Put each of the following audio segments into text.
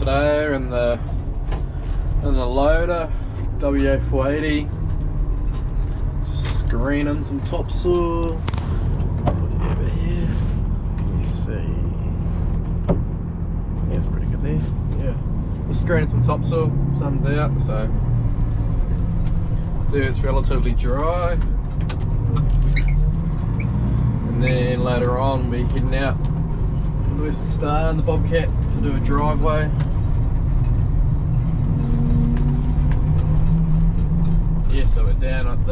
today in the loader WA480, just screening some topsoil. Over here, let me see. Yeah, it's pretty good there. Yeah, just screening some topsoil. Sun's out, so it's relatively dry. And then later on, we're heading out with the Western Star and the Bobcat to do a driveway. Yeah, so we're down at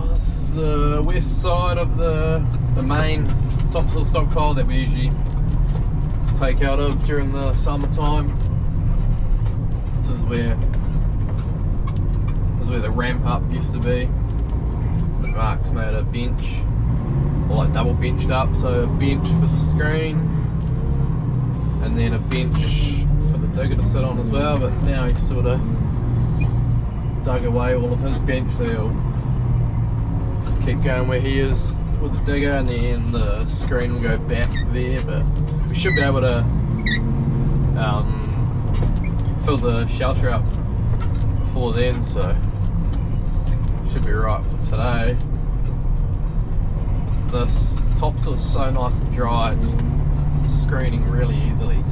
this is the west side of the main topsoil stockpile that we usually take out of during the summertime. This is where the ramp up used to be. Mark's made a bench, or like double benched up, so a bench for the screen and then a bench for the digger to sit on as well, but now he's sort of dug away all of his bench, so he'll just keep going where he is with the digger, and then the screen will go back there. But we should be able to fill the shelter up before then, so should be right for today. This topsoil is so nice and dry, it's screening really easily.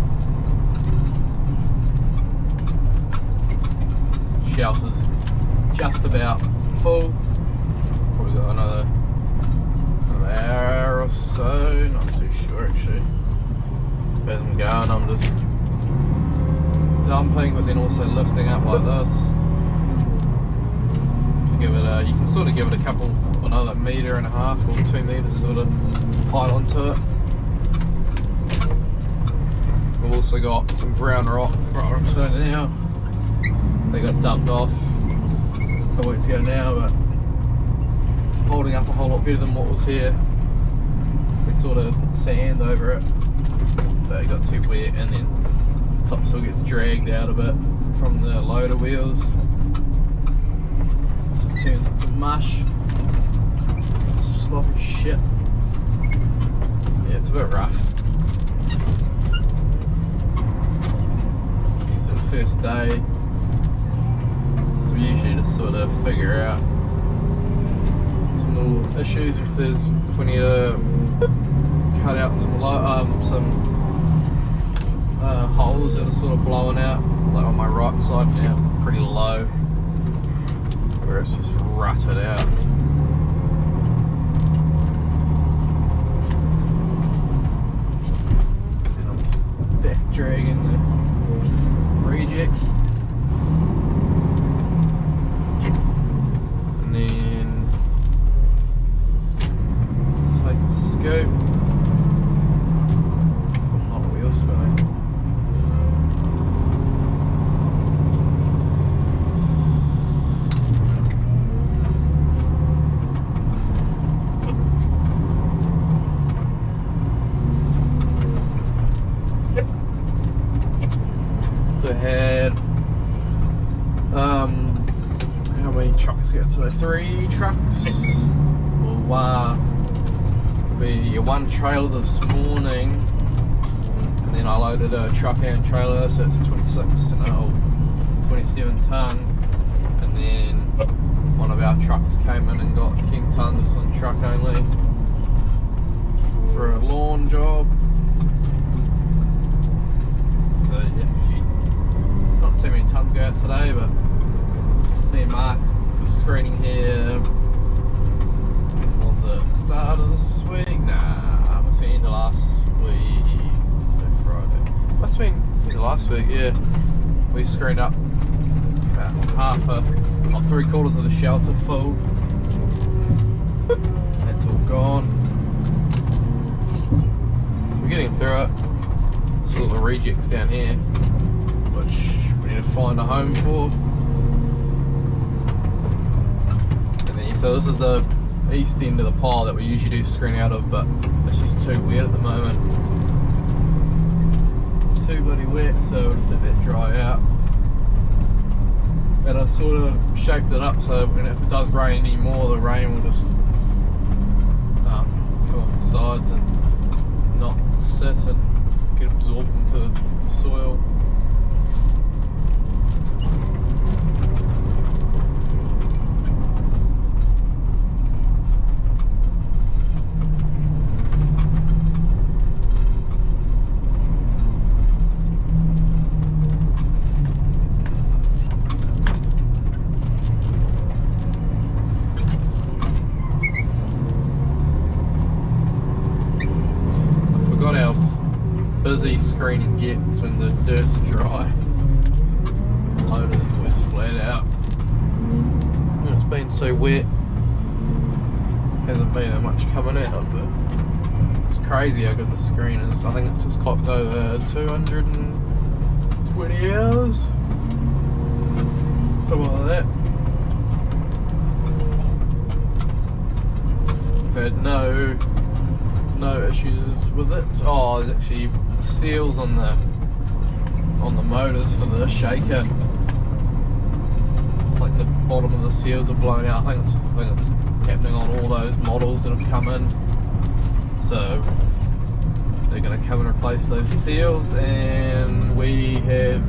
Shelter's just about full. Probably got another hour or so, not too sure actually. As I'm going, I'm just dumping but then also lifting up like this. Give it you can sort of give it a couple, another 1.5 meters or 2 meters sort of height onto it. We've also got some brown rock right up to now. They got dumped off a couple weeks ago now, but it's holding up a whole lot better than what was here. We sort of put sand over it, so it got too wet, and then topsoil gets dragged out a bit from the loader wheels. Turns into mush, sloppy shit. Yeah, it's a bit rough. It's the first day, so we usually just sort of figure out some little issues. If we need to cut out some holes that are sort of blowing out, like on my right side now, pretty low, where it's just rutted out. And I'm just back dragging the rejects. And then take a scoop. I'm not wheel spinning. So I had how many trucks go today? 3 trucks. Well, be one trailer this morning, and then I loaded a truck and trailer, so it's 27 ton, and then one of our trucks came in and got 10 tons on truck only for a lawn job. So yeah, not too many tons go out today, but me and Mark was screening here. Was it start of this week? Nah, must be end of last week. It's today Friday. Must have been end of last week, yeah. We screened up about half or 3/4 of the shelter full. That's all gone. We're getting through it. There's all the rejects down here, which we need to find a home for. And then, so this is the east end of the pile that we usually do screen out of, but it's just too wet at the moment. Too bloody wet, so we'll just let that dry out. And I've sort of shaped it up so if it does rain anymore, the rain will just come off the sides and not sit and get absorbed the soil. Busy screening gets when the dirt's dry. The loader's always flat out. And it's been so wet, hasn't been that much coming out, but it's crazy how good the screen is. I think it's just clocked over 220 hours, something like that. I've had no issues with it. Oh, there's actually seals on the motors for the shaker. Like the bottom of the seals are blown out. I think it's happening on all those models that have come in. So they're going to come and replace those seals, and we have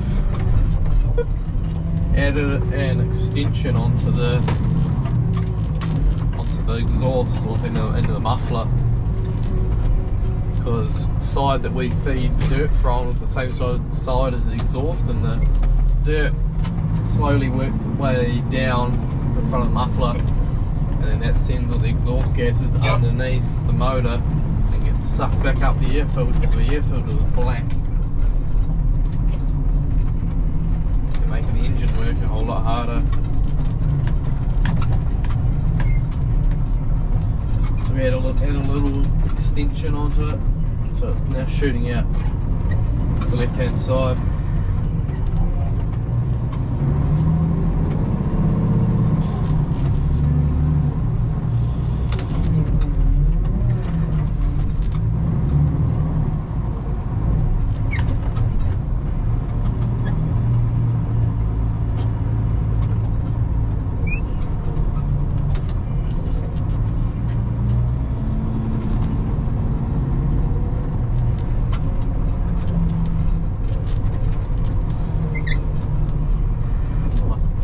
added an extension onto the exhaust or into the muffler. Because the side that we feed dirt from is the same side as the exhaust, and the dirt slowly works its way down the front of the muffler, and then that sends all the exhaust gases underneath the motor and gets sucked back up the air filter, because the air filter is black. They're making the engine work a whole lot harder. So we add a little extension onto it. So it's now shooting out the left hand side.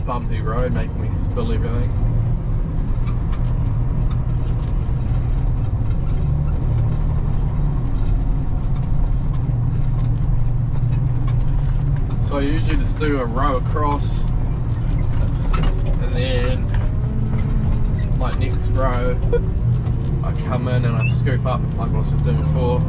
Bumpy road making me spill everything. So I usually just do a row across, and then my next row I come in and I scoop up like what I was just doing before.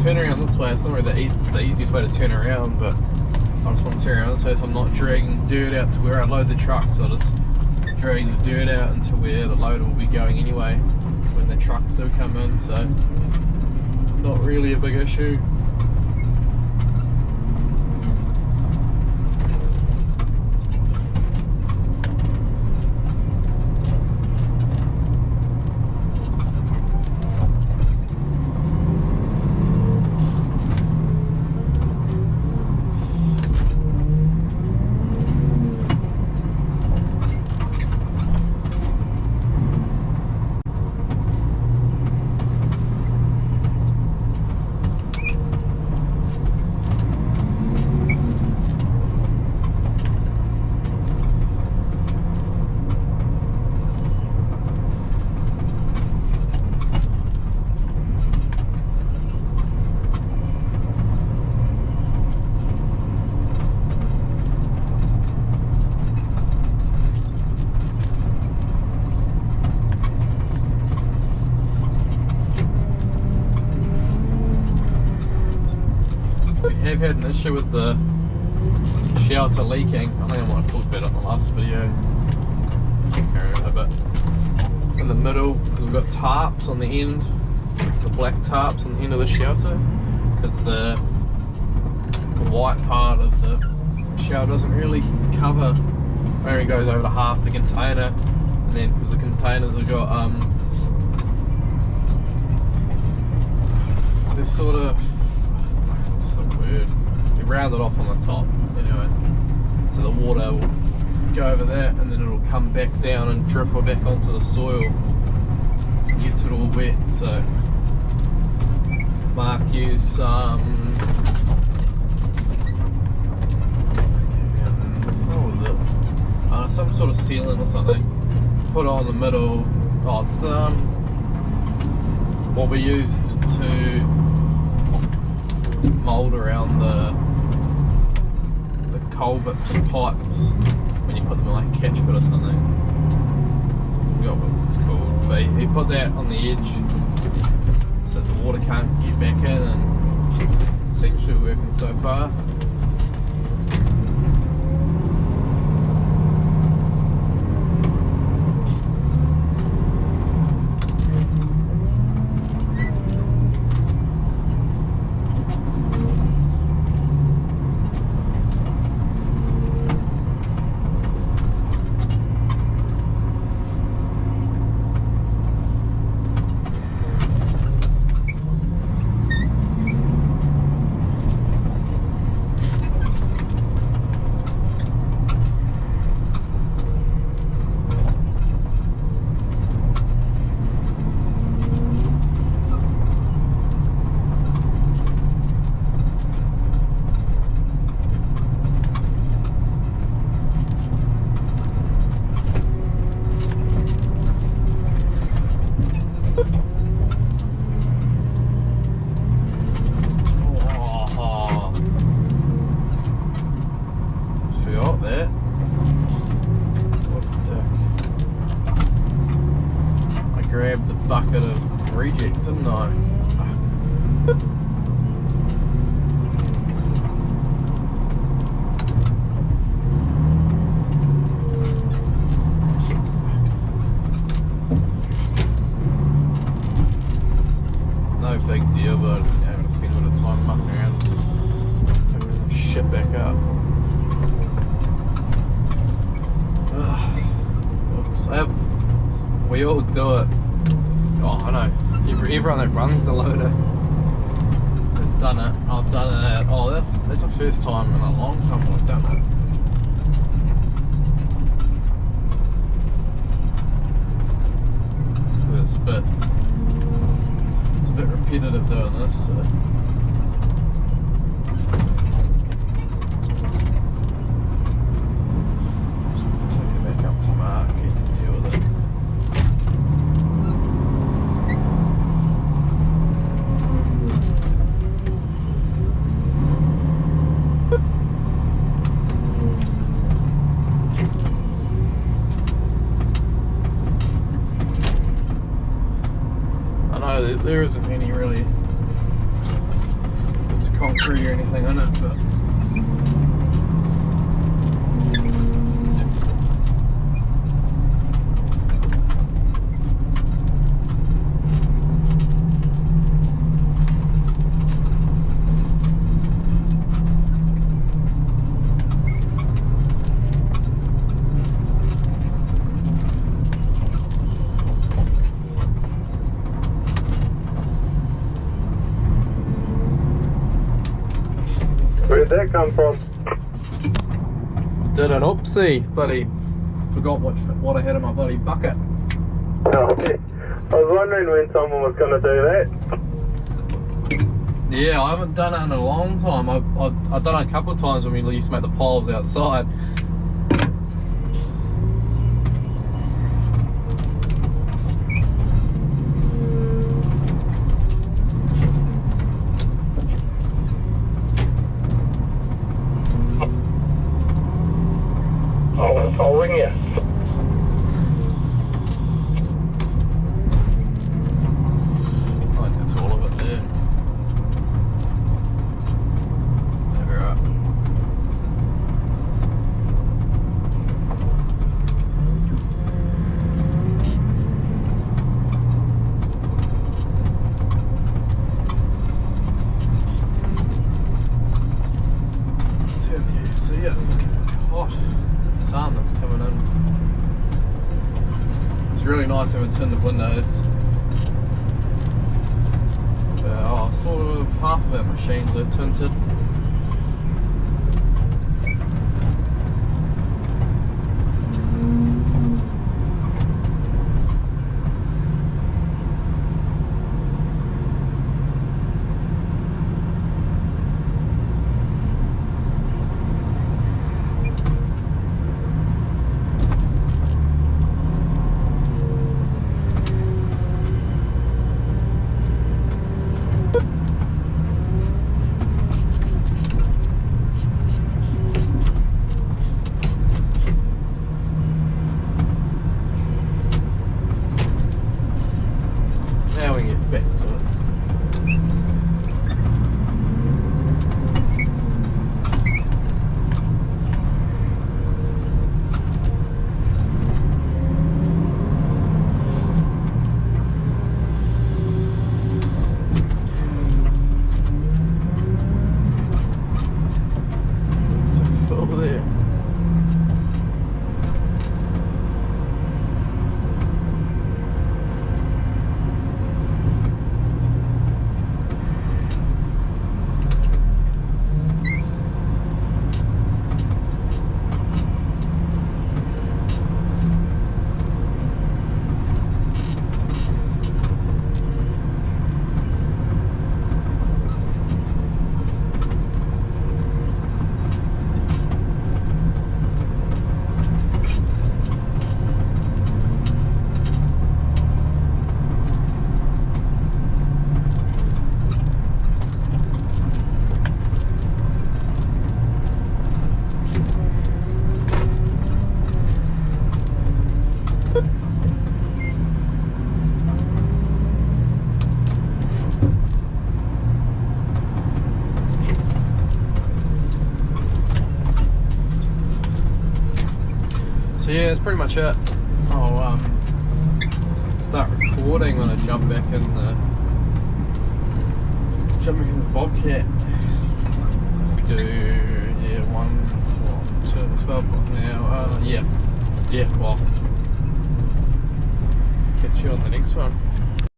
Turn around this way. It's not really the easiest way to turn around, but I just want to turn around this way so I'm not dragging dirt out to where I load the truck. So I just drag the dirt out into where the loader will be going anyway when the trucks do come in, so not really a big issue. Have had an issue with the shelter leaking. I think I might have talked about it in the last video. I can't remember, but in the middle, because we've got tarps on the end, the black tarps on the end of the shelter, because the white part of the shelter doesn't really cover, only goes over to half the container, and then because the containers have got this sort of, what's the word, you round it off on the top anyway, so the water will go over that, and then it'll come back down and dripper back onto the soil. It gets it all wet. So Mark used some some sort of sealant or something. Put it on the middle. Oh, it's the what we use to mould around the culverts and pipes when you put them in like a catch pit or something. I forgot what it's called, but he put that on the edge so the water can't get back in, and seems to be working so far. Grabbed a bucket of rejects, didn't I? No big deal, but I'm going to spend a bit of time mucking around and picking this shit back up. Oops. We all do it. Oh, I know. Everyone that runs the loader has done it. I've done it. Oh, that's my first time in a long time I've done it. It's a bit repetitive doing this. So. Just take it back up to Mark and deal with it. There isn't any really bits of concrete or anything in it, but where did that come from? did an oopsie, buddy. Forgot what I had in my bloody bucket. Oh, I was wondering when someone was going to do that. Yeah, I haven't done it in a long time. I've done it a couple of times when we used to make the piles outside. I'll ring you. I think that's all of it there. There we are. Turn the AC up, it's getting hot. Sun that's coming in. It's really nice having tinted windows. Sort of half of our machines are tinted. Yeah. So yeah, that's pretty much it. I'll start recording when I jump back in the Bobcat. If we do 12 now. Yeah, well, catch you on the next one.